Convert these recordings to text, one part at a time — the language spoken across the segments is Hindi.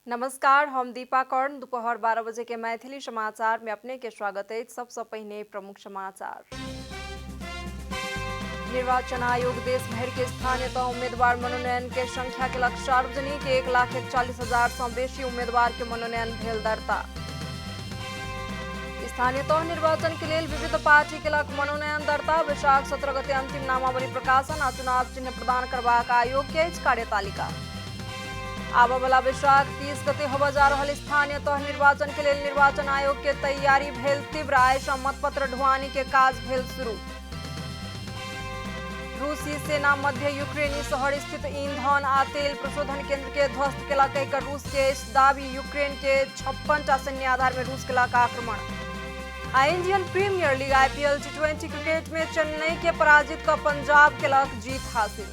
नमस्कार, हम दीपा कर्ण। दोपहर 12 बजे के मैथिली समाचार में अपने के स्वागत है। सबसे पहले प्रमुख समाचार। निर्वाचन आयोग देश भर के स्थानीय तह उम्मीदवार मनोनयन के संख्या के लक्ष्य सार्वजनिक 1,41,000 से बेसी उम्मीदवार के मनोनयन भेल दर्ता। स्थानीय तह निर्वाचन के लिए विविध पार्टी के लक मनोनयन दर्ता। वैशाख 17 गते अंतिम नामावली प्रकाशन आ चुनाव चिन्ह प्रदान करबाक आयोग के कार्यतालिका। आब वाला वैशाख 30 गते होबा जा रहल स्थानीय तह निर्वाचन के लिए निर्वाचन आयोग के तैयारी भेल तीव्र। आय सँ मतपत्र ढुआनी के काज भेल शुरू। रूसी सेना मध्य यूक्रेनी शहर स्थित ईंधन आ तेल प्रशोधन केंद्र के ध्वस्त केलक। एकर रूस के दाबी। यूक्रेन के 56टा सैन्य आधार में रूस केलक आक्रमण। आ Indian Premier League IPL T20 cricket में चेन्नई के पराजित कर पंजाब केलक जीत हासिल।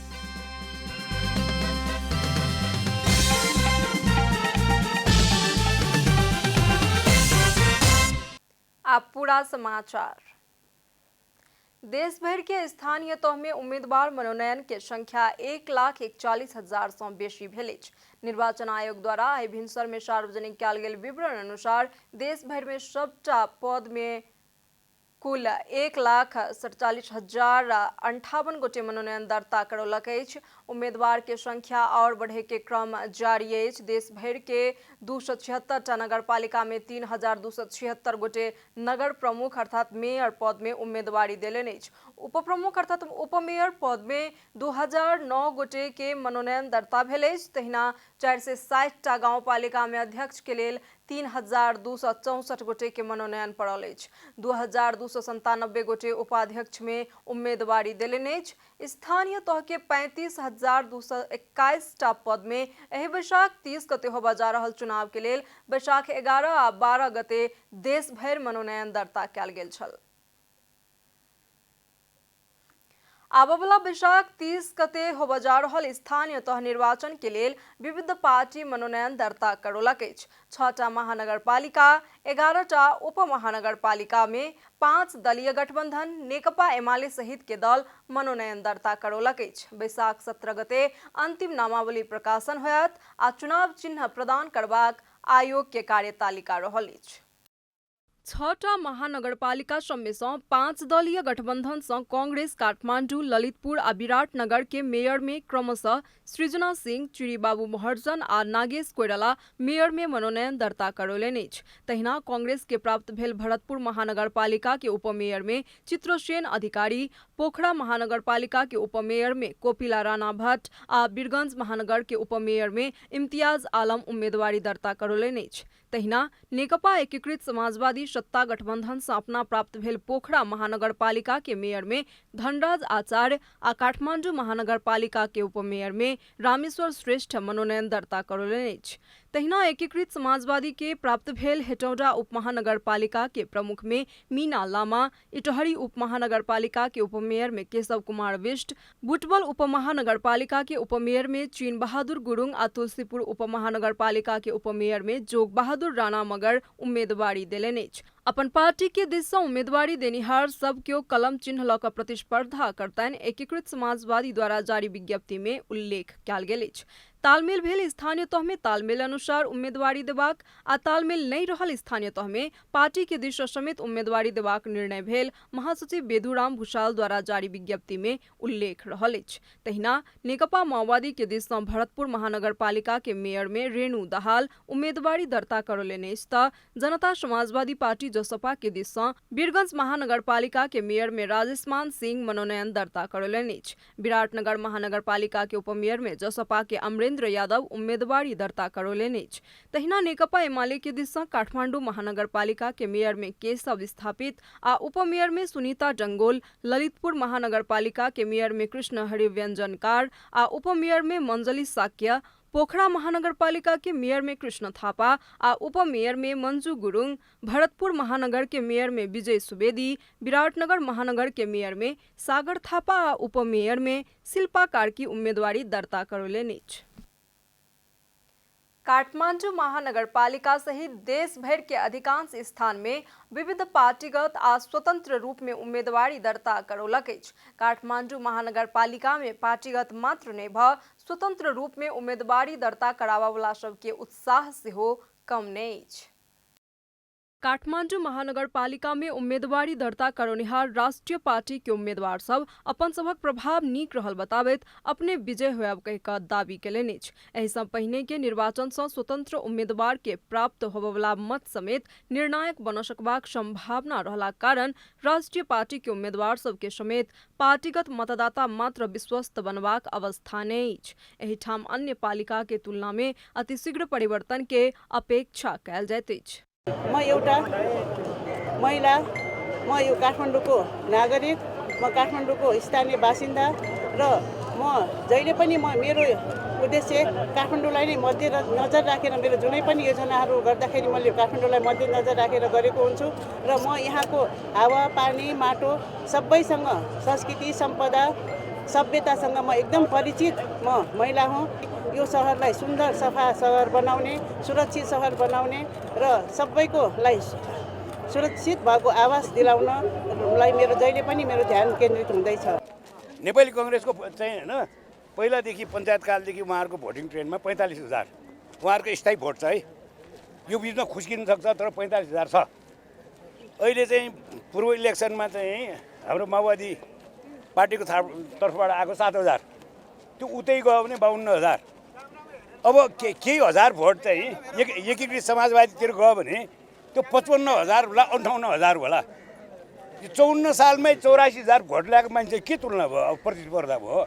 अब पूरा समाचार। देश भर के स्थानीय तह में उम्मीदवार मनोनयन के संख्या 1,41,000 से बेसी भेल अछि। निर्वाचन आयोग द्वारा आइ भिनसर में सार्वजनिक कयल गेल विवरण अनुसार देश भर में सबटा पद में कुल 1,47,058 गोटे मनोनयन दर्ता करौलक अछि। उम्मीदवार के संख्या और बढ़े के क्रम जारी अछि। देश भर के 276टा नगर पालिका में 3,276 गोटे नगर प्रमुख अर्थात मेयर पद में उम्मीदवारी देलनि अछि। उप प्रमुख अर्थात उपमेयर पद में 2,009 गोटे के मनोनयन दर्ता भेल अछि। तहिना 460टा गाँव पालिका में अध्यक्ष के लेल 3,264 गोटे के मनोनयन पड़ल अछि। 2,297 गोटे उपाध्यक्ष में उम्मीदवारी देलनि अछि। स्थानीय तह के 35,221टा पद में एहि वैशाख 30 गते होबा जा रहल चुनाव के लेल वैशाख 11 आ 12 गते देश भर मनोनयन दर्ता कयल गेल छल। आब वाला वैशाख 30 गते होबा जा रहल स्थानीय तह निर्वाचन के लेल विविध पार्टी मनोनयन दर्ता करौलक अछि। 6टा महानगरपालिका, 11टा उप महानगरपालिका में 5 दलीय गठबंधन नेकपा एमाले सहित के दल मनोनयन दर्ता करौलक अछि। वैशाख 17 गते अंतिम नामावली प्रकाशन होयत आ चुनाव चिन्ह प्रदान करबाक आयोग के कार्यतालिका रहल अछि। 6टा महानगरपालिका सब में सँ 5 दलीय गठबंधन सँ कांग्रेस काठमांडू, ललितपुर आ विराटनगर के मेयर में क्रमशः सृजना सिंह, चिरीबाबू महर्जन आ नागेश कोइराला मेयर में मनोनयन दर्ता करौलनि अछि। तहिना कांग्रेस के प्राप्त भेल भरतपुर महानगरपालिका के उपमेयर में चित्रसेन अधिकारी, पोखरा महानगरपालिका के उपमेयर में कोपिला राणा भट्ट आ बीरगंज महानगर के उपमेयर में इम्तियाज आलम उम्मीदवारी दर्ता करौलनि अछि। तहिना नेकपा एकीकृत समाजवादी सत्ता गठबंधन से अपना प्राप्त भेल पोखरा महानगरपालिका के मेयर में धनराज आचार्य आ काठमांडू महानगरपालिका के उपमेयर में रामेश्वर श्रेष्ठ मनोनयन दर्ता करौलनि अछि। तहिना एकीकृत समाजवादी के प्राप्त भेल हेटौडा उपमहानगरपालिका के प्रमुख में मीना लामा, इटहरी उपमहानगरपालिका के उपमेयर में केशव कुमार बिष्ट, बुटवल उपमहानगरपालिका के उपमेयर में चीन बहादुर गुरुङ आ तुलसीपुर उपमहानगरपालिका के उपमेयर में जोग बहादुर राणा मगर उम्मीदवारी देलनि अछि। अपन पार्टी के दिस सँ उम्मीदवारी देनिहार सब केओ कलम चिन्ह लऽ कऽ प्रतिस्पर्धा करतनि, एकीकृत समाजवादी द्वारा जारी विज्ञप्ति में उल्लेख कयल गेल अछि। तालमेल भेल स्थानीय तह में तालमेल अनुसार उम्मीदवारी देबाक आ तालमेल नहीं रहल स्थानीय तह में पार्टी के दिस सँ समेत उम्मीदवारी देबाक निर्णय भेल महासचिव बेदूराम भूषाल द्वारा जारी विज्ञप्ति में उल्लेख रहल अछि। तहिना नेकपा माओवादी के दिस सँ भरतपुर महानगरपालिका के मेयर में रेणु दाहाल उम्मीदवारी दर्ता करौलनि अछि तऽ जनता समाजवादी पार्टी जसपा के दिस सँ बीरगंज महानगरपालिका के मेयर में राजेशमान सिंह मनोनयन दर्ता करौलनि अछि। विराटनगर महानगरपालिका के उपमेयर में जसपा के अमरेंद्र यादव उम्मीदवारी दर्ता करौलनि अछि। तहिना नेकपा एमाले के दिस सँ काठमांडू महानगरपालिका के मेयर में केशव स्थापित आ उपमेयर में सुनीता डंगोल, ललितपुर महानगरपालिका के मेयर में कृष्ण हरिव्यंजनकार आ उपमेयर में मंजली साक्य, पोखरा महानगरपालिका के मेयर में कृष्ण थापा आ उपमेयर में मंजू गुरुङ, भरतपुर महानगर के मेयर में विजय सुवेदी, विराटनगर महानगर के मेयर में सागर थापा आ उपमेयर में शिल्पा कार्की उम्मीदवारी दर्ता करौलनि अछि। काठमांडू महानगरपालिका सहित देश भर के अधिकांश स्थान में विविध पार्टीगत आ स्वतंत्र रूप में उम्मीदवारी दर्ता करौलक अछि। काठमांडू महानगरपालिका में पार्टीगत मात्र नहीं भ स्वतंत्र रूप में उम्मीदवारी दर्ता करावा वाला सबके उत्साह सेहो कम नहीं अछि। काठमांडू महानगरपालिका में उम्मीदवारी दर्ता करौनिहार राष्ट्रीय पार्टी के उम्मीदवार सब अपन सबक प्रभाव नीक रहल बताबैत अपने विजय होयब कहि कऽ दावी केलनि अछि। एहि सँ पहिने के निर्वाचन सँ स्वतंत्र उम्मीदवार के प्राप्त होबयवला मत समेत निर्णायक बन सकबाक संभावना रहलाक कारण राष्ट्रीय पार्टी के उम्मीदवार सब के समेत पार्टीगत मतदाता मात्र विश्वस्त बनबाक अवस्था नहि अछि। एहि ठाम अन्य पालिका के तुलना में अतिशीघ्र परिवर्तन के अपेक्षा कयल जाइत अछि। म एउटा महिला, म यो काठमाडौँको नागरिक, म काठमाडौँको स्थानीय बासिन्दा र म जहिले पनि मेरो उद्देश्य काठमाडौँलाई नै मध्यनजर राखेर मेरो जुनै पनि योजनाहरू गर्दाखेरि मैले काठमाडौँलाई मध्यनजर राखेर गरेको हुन्छु र म यहाँको हावा पानी माटो सबैसँग संस्कृति सम्पदा सभ्यतासँग म एकदम परिचित महिला हुँ। यो शहरलाई सुन्दर सफा शहर बनाउने, सुरक्षित शहर बनाउने र सबैको लागि सुरक्षित भएको आवास दिलाउनलाई मेरो जहिले पनि मेरो ध्यान केन्द्रित हुँदैछ। नेपाली कांग्रेसको चाहिँ हैन पहिलादेखि पञ्चायत कालदेखि उहाँहरूको भोटिङ ट्रेन्डमा 45,000 उहाँहरूको स्थायी भोट छ है। यो बिचमा खुस्किन सक्छ तर 45,000 छ। अहिले चाहिँ पूर्व इलेक्सनमा चाहिँ हाम्रो माओवादी पार्टीको तर्फबाट आएको 7,000 त्यो उतै गयो भने 52,000। अब केही हजार भोट चाहिँ एकीकृत समाजवादीतिर गयो भने त्यो 55,000 होला 58,000 होला। 54 सालमै 84,000 भोट ल्याएको मान्छे के तुलना भयो, अब प्रतिस्पर्धा भयो।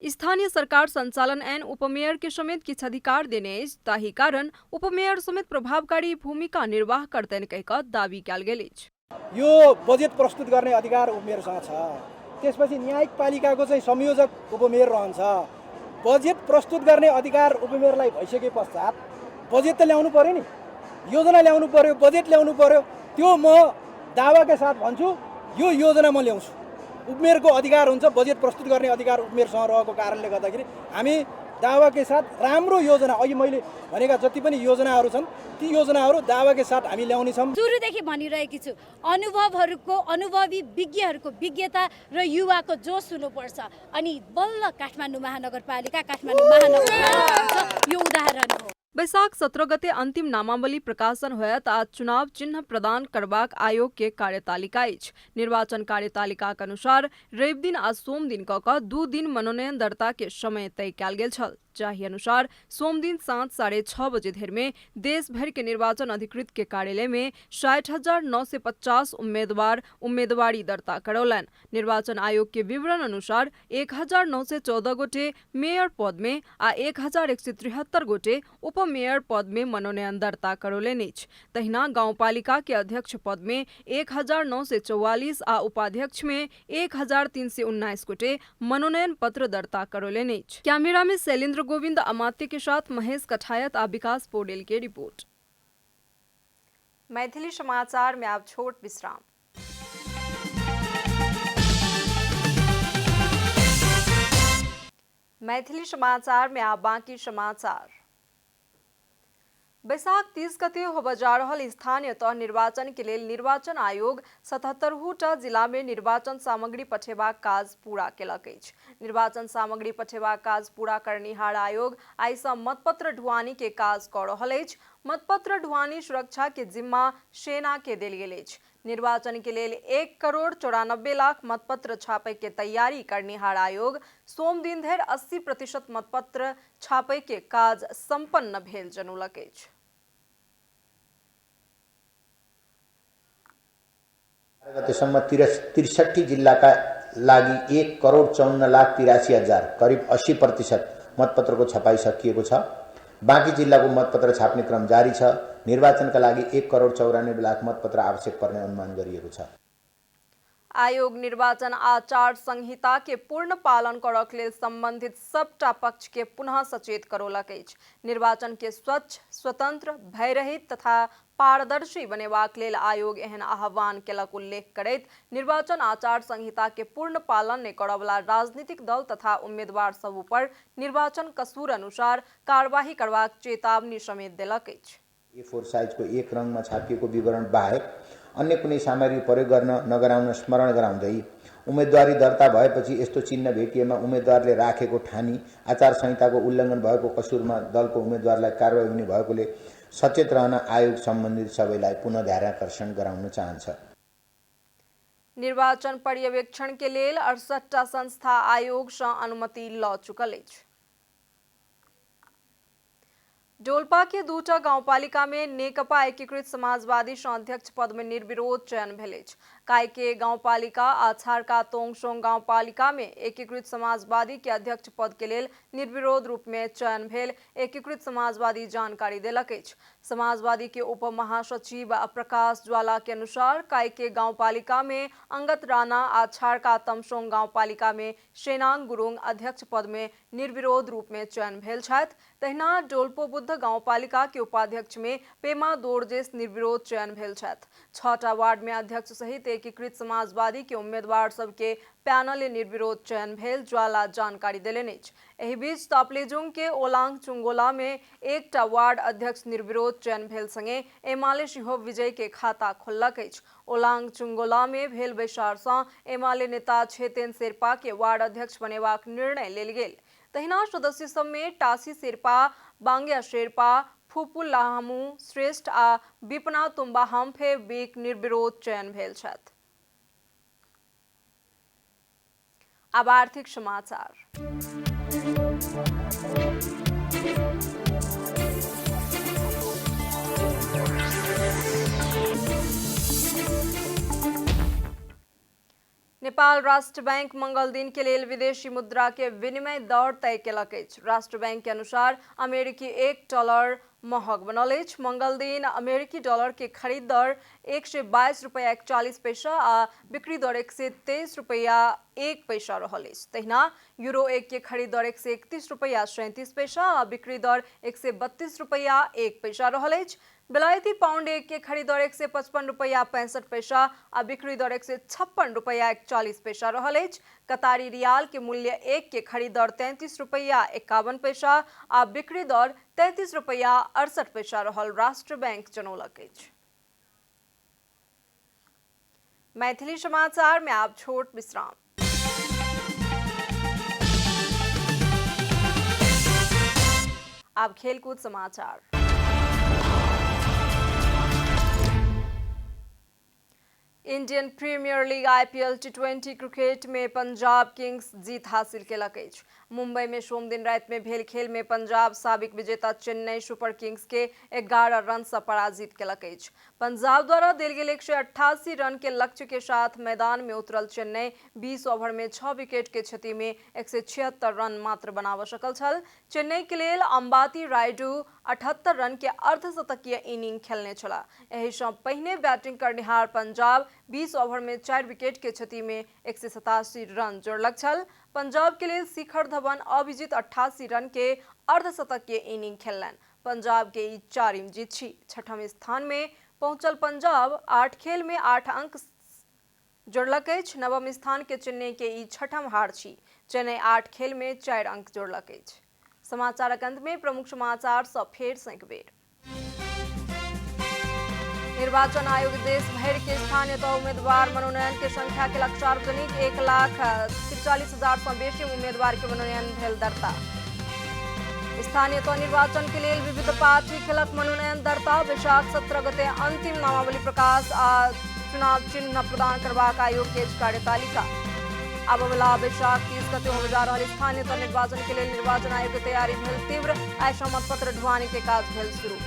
स्थानीय सरकार संचालन ऐन उपमेयर के समेत किछ अधिकार देने अछि, ताहि कारण उपमेयर समेत प्रभावकारी भूमिका निर्वाह गर्दैनन् कहि कऽ दावी कयल गेल अछि। यो बजेट प्रस्तुत गर्ने अधिकार उपमेयरसँग छ। त्यसपछि न्यायिक पालिकाको चाहिँ संयोजक उपमेयर रहन्छ। बजेट प्रस्तुत गर्ने अधिकार उपमेयरलाई भइसके पश्चात बजेट त ल्याउनु पर्यो नि, योजना ल्याउनु पर्यो, बजेट ल्याउनु पर्यो। त्यो म दावाका साथ भन्छु यो योजना म ल्याउँछु। उपमेयरको अधिकार हुन्छ, बजेट प्रस्तुत गर्ने अधिकार उपमेयरसँग रहेको कारणले गर्दाखेरि हामी दावाकै साथ राम्रो योजना, अघि मैले भनेका जति पनि योजनाहरू छन् ती योजनाहरू दावाकै साथ हामी ल्याउने छौँ। सुरुदेखि भनिरहेकी छु, अनुभवी विज्ञहरूको विज्ञता र युवाको जोस हुनुपर्छ अनि बल्ल काठमाडौँ महानगरपालिका यो उदाहरण हो। बैशाख 17 गते अंतिम नामावली प्रकाशन होयत आ चुनाव चिन्ह प्रदान करबाक आयोग के कार्यतालिका अछि। निर्वाचन कार्यतालिका के अनुसार रवि दिन आ सोम दिन कऽ 2 दिन मनोनयन दर्ता के समय तय कयल गेल छल। जाहि अनुसार सोम दिन साँझ 6:30 बजे धरि में देश भर के निर्वाचन अधिकृत के कार्यालय में 60,950 उम्मीदवार उम्मीदवारी दर्ता करौलन। निर्वाचन आयोग के विवरण अनुसार 1,914 गोटे मेयर पद में आ 1,173 गोटे उपमेयर पद में मनोनयन दर्ता करौलनि अछि। तहिना गाउँपालिका के अध्यक्ष पद में 1,944 आ उपाध्यक्ष में 1,319 गोटे मनोनयन पत्र दर्ता करौलनि अछि। कैमरा में शैलेंद्र गोविंद अमात्य के साथ महेश कठायत और विकास पौडेल की रिपोर्ट। मैथिली समाचार में आप छोट विश्राम। मैथिली समाचार में आप बाकी समाचार। बैशाख 30 गते होबय जा रहल स्थानीय तह निर्वाचन के लेल निर्वाचन आयोग 77टा जिला में निर्वाचन सामग्री पठेबाक काज पूरा केलक अछि। निर्वाचन सामग्री पठेबाक काज पूरा करनिहार आयोग आइ सँ मतपत्र ढुआनी के काज कऽ रहल अछि। मतपत्र ढुआनी सुरक्षा के जिम्मा सेना के देल गेल अछि। निर्वाचन के लेल 1,94,00,000 मतपत्र छापय के तैयारी करनिहार आयोग सोम दिन धरि 80% मतपत्र छापय के काज संपन्न भेल जनौलक अछि। गतेसम्म 63 जिल्लाका लागि 1,54,83,000 करिब 80% मतपत्रको छपाई सकिएको छ। बाँकी जिल्लाको मतपत्र छाप्ने क्रम जारी छ। निर्वाचनका लागि 1,94,00,000 मतपत्र आवश्यक पर्ने अनुमान गरिएको छ। आयोग निर्वाचन आचार संहिता के पूर्ण पालन करक लेल संबंधित सबटा पक्ष के पुनः सचेत करौलक अछि। निर्वाचन के स्वच्छ, स्वतंत्र, भयरहित तथा पारदर्शी बनेबाक लेल आयोग एहन आह्वान केलक। उल्लेख करैत निर्वाचन आचार संहिता के पूर्ण पालन नहि करयवला राजनीतिक दल तथा उम्मीदवार सब ऊपर निर्वाचन कसूर अनुसार कार्यवाही करबाक चेतावनी समेत देलक अछि। A4 साइजको एक रङमा छापिएको विवरण बाहेक अन्य कुनै सामग्री प्रयोग गर्न नगराउन स्मरण गराउँदै उम्मेदवारी दर्ता भएपछि यस्तो चिन्ह भेटिएमा उम्मेदवारले राखेको ठानी आचार संहिताको उल्लङ्घन भएको कसूरमा दलको उम्मेदवारलाई कारबाही हुने भएकोले सचेत रहन आयोग सम्बन्धित सबैलाई पुनः ध्यानाकर्षण गराउन चाहन्छ। निर्वाचन पर्यवेक्षण के लेल 68टा संस्था आयोग सँ अनुमति ल चुकल अछि। डोल्पा के 2टा गाउँपालिका में नेकपा एकीकृत समाजवादी सँ अध्यक्ष पद में निर्विरोध चयन भेल अछि। काइके गाउँपालिका आ छारका तोङसोङ गाउँपालिका में एकीकृत समाजवादी के अध्यक्ष पद के लेल निर्विरोध रूप में चयन भेल एकीकृत समाजवादी जानकारी देलक अछि। समाजवादी के उप महासचिव प्रकाश ज्वाला के अनुसार काइके गाउँपालिका में अंगत राणा आ छारका तमसोङ गाउँपालिका में सेनाङ गुरुङ अध्यक्ष पद में निर्विरोध रूप में चयन भेल छथि। तहिना डोल्पो बुद्ध गाउँपालिका के उपाध्यक्ष में पेमा दोर्जेस निर्विरोध चयन भेल छथि। 6टा वार्ड में अध्यक्ष सहित एकीकृत समाजवादी के उम्मीदवार सबके पैनल निर्विरोध चयन भेल ज्वाला जानकारी देलनि अछि। एहि बीच ताप्लेजुङ के ओलाङ चुङ्गोला में 1टा वार्ड अध्यक्ष निर्विरोध चयन भेल संगे एमाले सेहो विजय के खाता खोललक अछि। ओलाङ चुङ्गोला में भेल बैसार सँ एमाले नेता छेतेन शेर्पा के वार्ड अध्यक्ष बनेबाक निर्णय लेल गेल। तहिना सदस्य सब में टासी शेर्पा, बाङ्ग्या शेर्पा, फुपू लाहामु श्रेष्ठ आ विपना तुम्बा हम्फे बीक निर्विरोध चयन भेल छथि। अब आर्थिक समाचार। नेपाल राष्ट्र बैंक मंगल दिन के लेल विदेशी मुद्रा के विनिमय दर तय केलक अछि। राष्ट्र बैंक के अनुसार अमेरिकी $1 महग बनल अछि। मंगल दिन अमेरिकी डॉलर के खरीद दर 122 रुपया 41 पैसा आ बिक्री दर 123 रुपया 1 पैसा रहल अछि। तहिना यूरो 1 के खरीद दर 131 रुपया 37 पैसा आ बिक्री दर 132 रुपया 1 पैसा रहल अछि। बेलायती पाउंड 1 के खरीद दर 155 रुपया 65 पैसा आ बिक्री दर 156 रुपया 41 पैसा रहल अछि। कतारी रियाल के मूल्य 1 के खरीद दर 33 रुपया 51 पैसा आ बिक्री दर 33 रुपया 68 पैसा रहल राष्ट्र बैंक जनौलक अछि। मैथिली समाचार में आप छोट विश्राम। अब खेलकूद समाचार। Indian Premier League IPL T20 cricket में पंजाब किंग्स जीत हासिल केलक अछि। मुंबई में सोम दिन रात में भेल खेल में पंजाब साबिक विजेता चेन्नई सुपर किंग्स के 11 रन से पराजित केलक अछि। पंजाब द्वारा देल गेल 188 रन के लक्ष्य के साथ मैदान में उतरल चेन्नई 20 ओवर में 6 विकेट के क्षति में 176 रन मात्र बनाब सकल छल। चेन्नई के लेल अंबाती रायडू 78 रन के अर्धशतकीय इनिंग खेलने छला। एहि सँ पहिने बैटिंग करनिहार पंजाब 20 ओवर में 4 विकेट के क्षति में 187 रन जोड़लक छल। पंजाब के लिए शिखर धवन अभिजीत 88 रन के अर्धशतकीय इनिंग खेललनि। पंजाब के ई 4वीं जीत छी। 6ठम स्थान में पहुंचल पंजाब 8 खेल में 8 अंक जोड़लक अछि। 9वां स्थान के चेन्नई के ई 6ठम हार छी। चेन्नई 8 खेल में 4 अंक जोड़लक अछि। समाचारक अंत में प्रमुख समाचार सब फेर सँ एक बेर। निर्वाचन आयोग देश भर के स्थानीय तह उम्मीदवार मनोनयन के संख्या के लक्ष्य सार्वजनिक 1,43,000 सँ बेसी उम्मीदवार के मनोनयन भेल दर्ता। स्थानीय तह निर्वाचन के लिए विविध पार्टी खेलक मनोनयन दर्ता। वैशाख 17 गते अंतिम नामावली प्रकाश आ चुनाव चिन्ह प्रदान करबाक आयोग के कार्यतालिका। आबयवला वैशाख 30 गते होबय जा रहल स्थानीय तह निर्वाचन के लिए निर्वाचन आयोग के तैयारी भेल तीव्र। आइ सँ मतपत्र ढुआनी के काज भेल शुरू।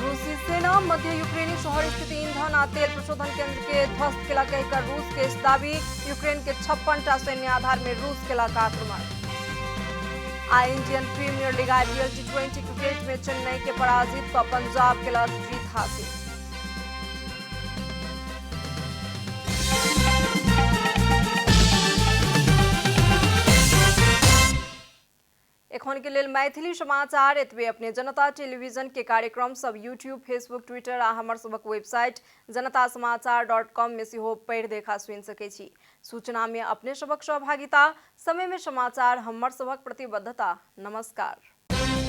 रूसी सेना मध्य यूक्रेनी शहर स्थित ईंधन आ तेल प्रशोधन केंद्र के ध्वस्त केला कहकर रूस के दावी। यूक्रेन के 56टा सैन्य आधार में रूस केला का आक्रमण। आ Indian Premier League IPL T20 cricket में चेन्नई के पराजित पर पंजाब के जीत हासिल। एखन के लेल मैथिली समाचार एतबे। अपने जनता टेलीविजन के कार्यक्रम सब यूट्यूब, फेसबुक, ट्विटर आ हमर सबक वेबसाइट जनतासमाचार.com में सेहो पढ़ि देखा सुनि सकै छी। सूचना में अपने सबक सहभागिता, समय में समाचार हमर सबक प्रतिबद्धता। नमस्कार।